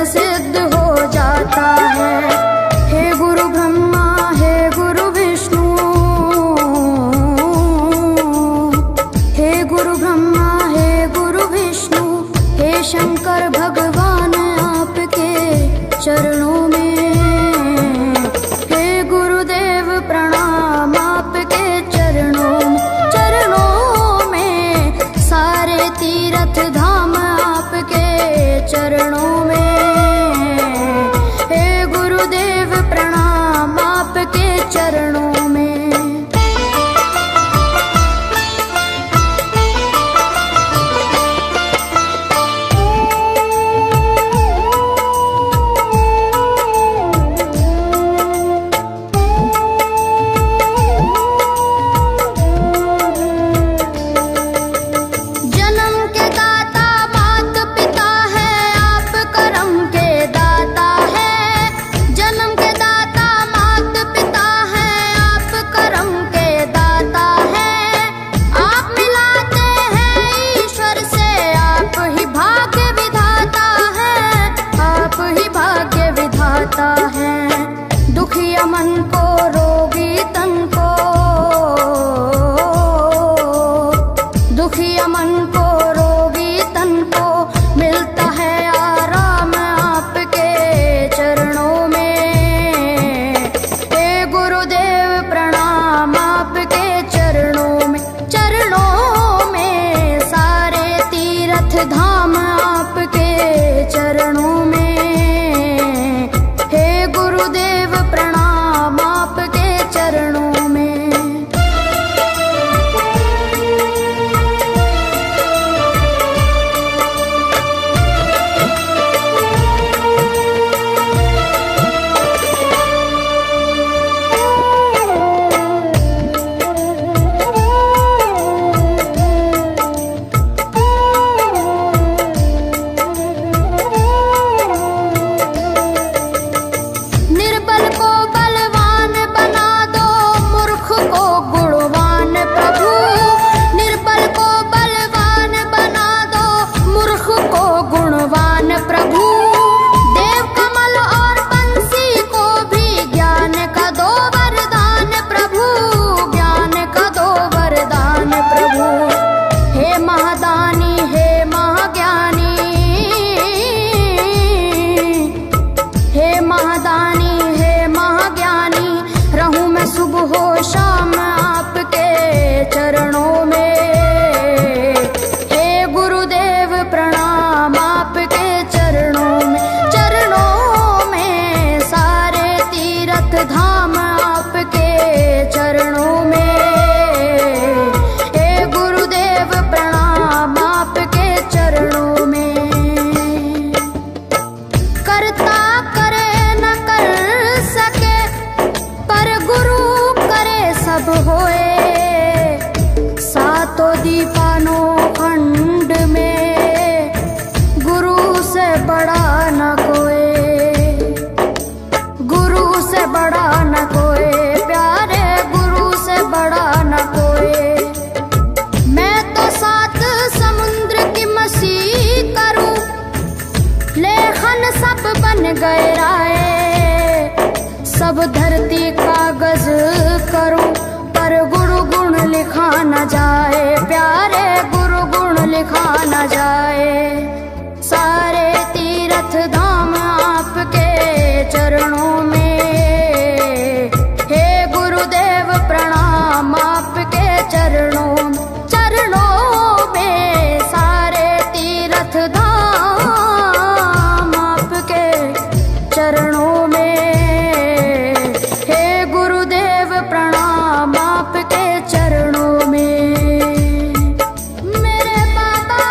सिद्ध हो जाता है। हे गुरु ब्रह्मा, हे गुरु विष्णु, हे गुरु ब्रह्मा, हे गुरु विष्णु, हे शंकर भगवान आपके चरणों में। हे गुरुदेव प्रणाम आपके चरणों में, सारे तीर्थ धाम आपके चरणों में। हे गुरुदेव प्रणाम आपके चरणों में। दुखिया मन को, रोगी तन को, दुखिया मन को, रोगी तन को मिलता है आराम आपके चरणों में। हे गुरुदेव प्रणाम आपके चरणों में, सारे तीर्थ धाम आपके चरणों में। गुरुदेव प्रणाम आपके चरणों में। शाम आपके चरणों में। हे गुरुदेव प्रणाम आपके चरणों में, सारे तीर्थ धाम आपके चरणों में। हे गुरुदेव प्रणाम आपके चरणों में। करता करे न कर सके, पर गुरु सब होए। सातों दीपानों खंड में गुरु से बड़ा न कोई, गुरु से बड़ा न कोई, प्यारे गुरु से बड़ा न कोई। मैं तो 7 समुद्र की मछली करूं, लेखन सब बन गए राय। सब धरती कागज करूं, पर गुरु गुण लिखा न जाए, प्यारे गुरु गुण लिखा न जाए। सारे तीर्थ धाम आपके चरणों में। हे गुरुदेव प्रणाम आपके चरणों में, सारे तीर्थ धाम आपके चरणों में। प्रणाम आपके चरणों में। मेरे बाबा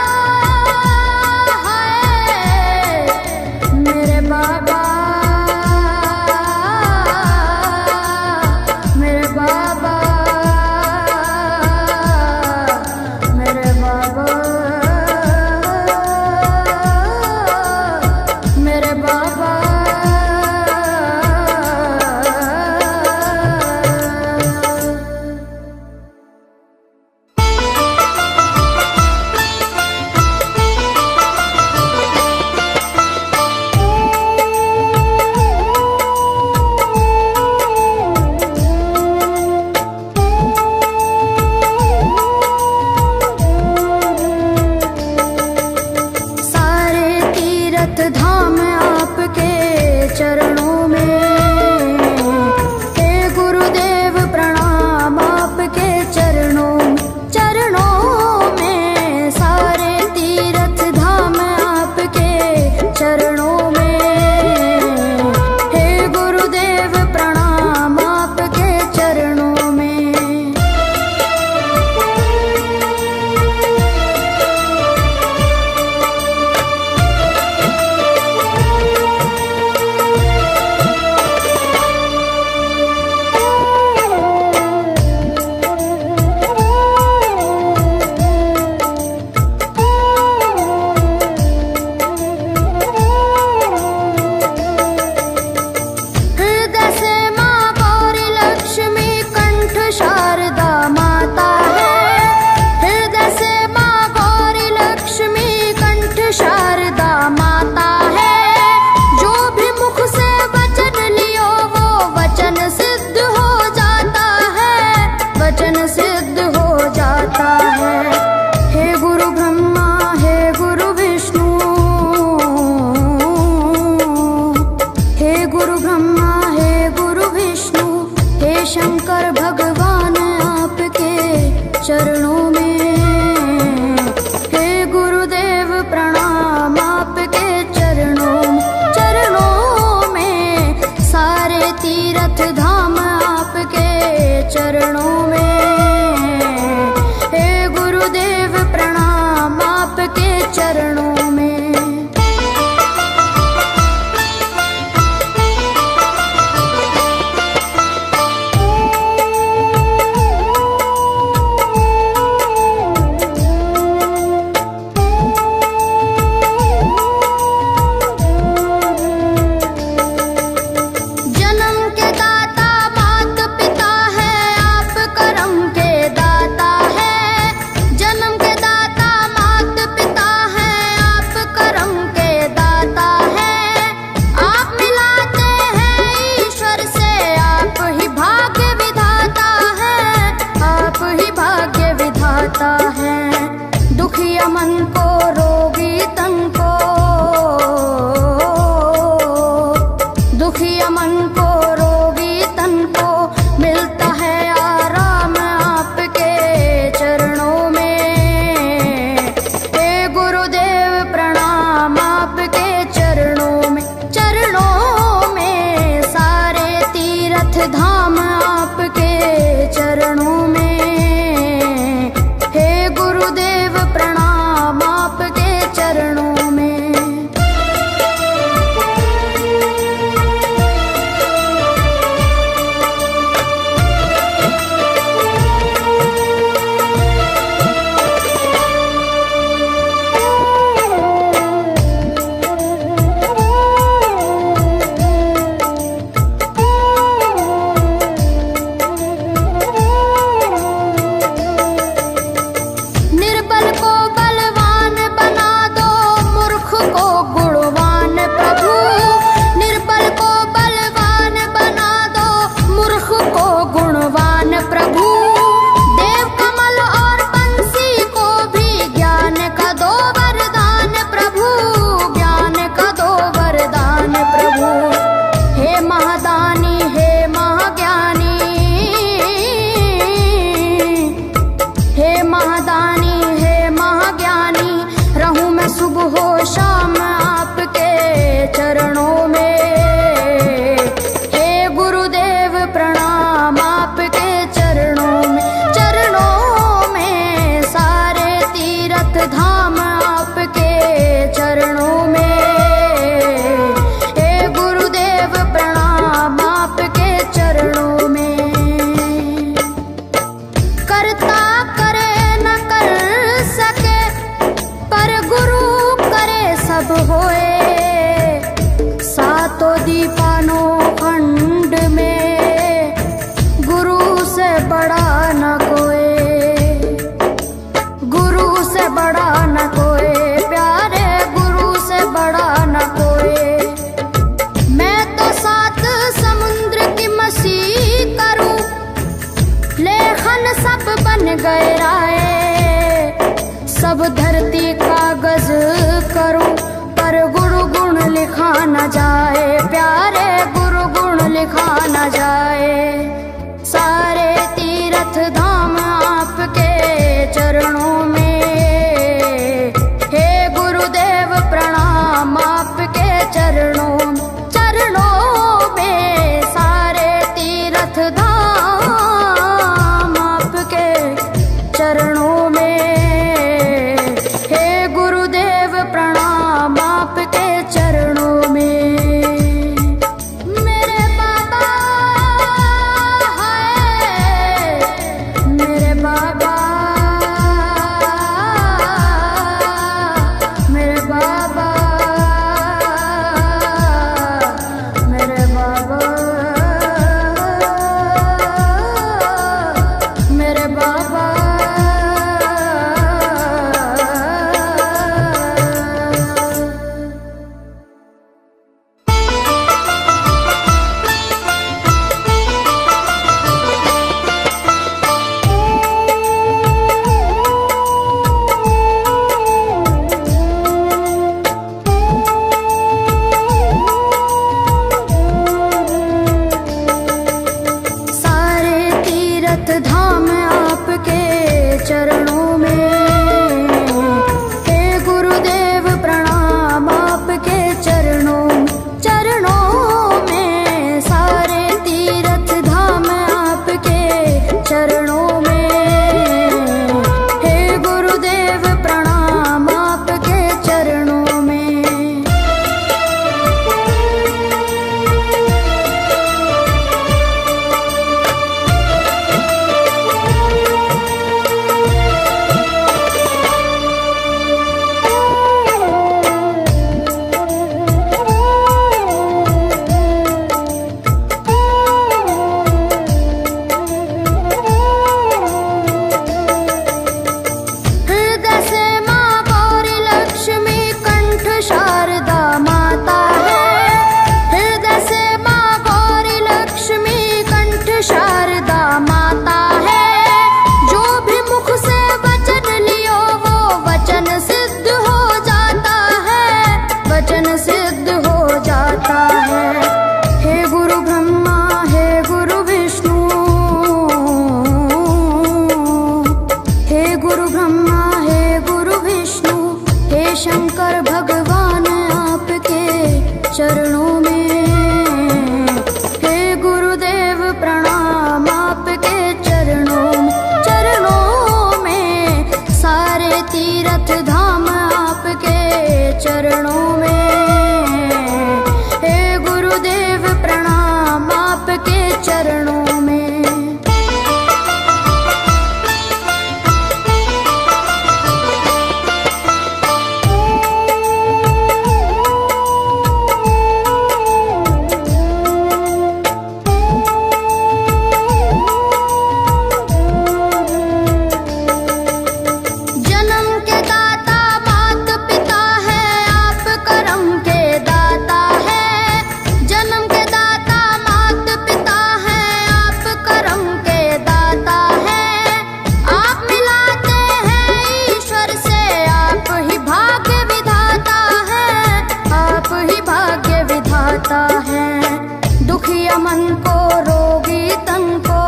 जाता है। दुखिया मन को, रोगी तन को,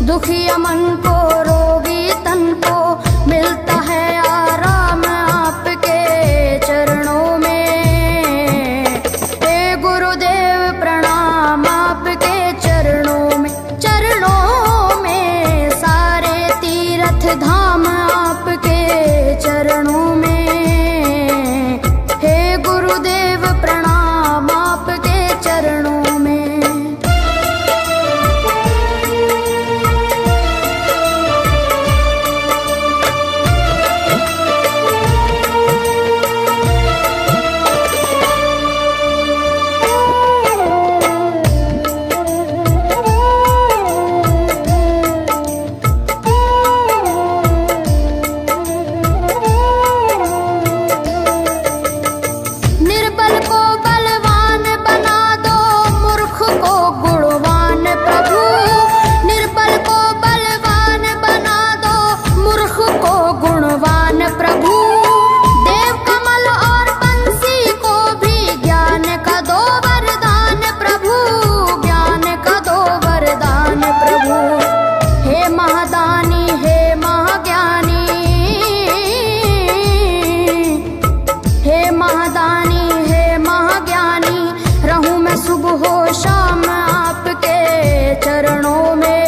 दुखिया मन को, रोगी तन को मिलता है आराम आपके चरणों में। हे गुरुदेव प्रणाम आपके चरणों में, चरणों में सारे तीर्थ धाम आपके चरणों में। हे गुरुदेव प्रणाम आपके चरणों में। निर्बल को बलवान बना दो, मूर्ख को गुणवान प्रभु। निर्बल को बलवान बना दो, मूर्ख को गुणवान प्रभु। देव कमल और बंसी को भी ज्ञान का दो वरदान प्रभु, ज्ञान का दो वरदान प्रभु। हे महादानी, हे महाज्ञानी, हे महादानी, हे महाज्ञानी, रहूं मैं सुबह हो शाम आपके चरणों में।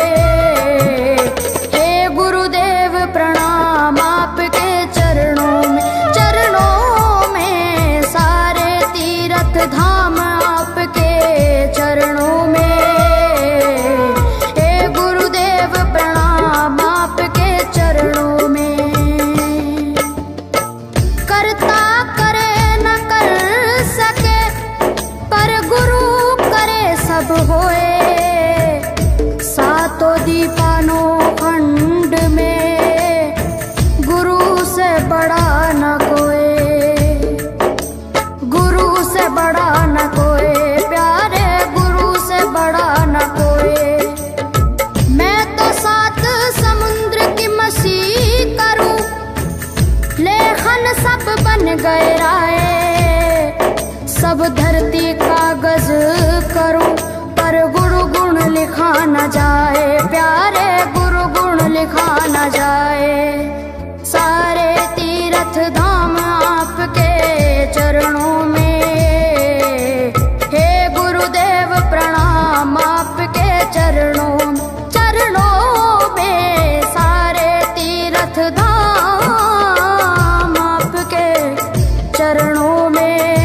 हे गुरुदेव प्रणाम आपके चरणों में, चरणों में सारे तीर्थ धाम आपके चरणों में। हे गुरुदेव प्रणाम आपके चरणों में। करता करे न कर सके, पर गुरु करे सब होए। सातों दीपानों खंड में गुरु से बड़ा न कोई, गुरु से बड़ा न कोई, प्यारे गुरु से बड़ा न कोई। मैं तो सात समुद्र की मसी करूं, लेखन सब बन गए राय। सब धरती कागज करूं, पर गुरु गुण लिखा न जाए, प्यारे गुरु गुण लिखा न जाए। सारे तीर्थ धाम आपके चरणों में। हे गुरुदेव प्रणाम आपके चरणों में, चरणों में सारे तीर्थ धाम आपके चरणों में।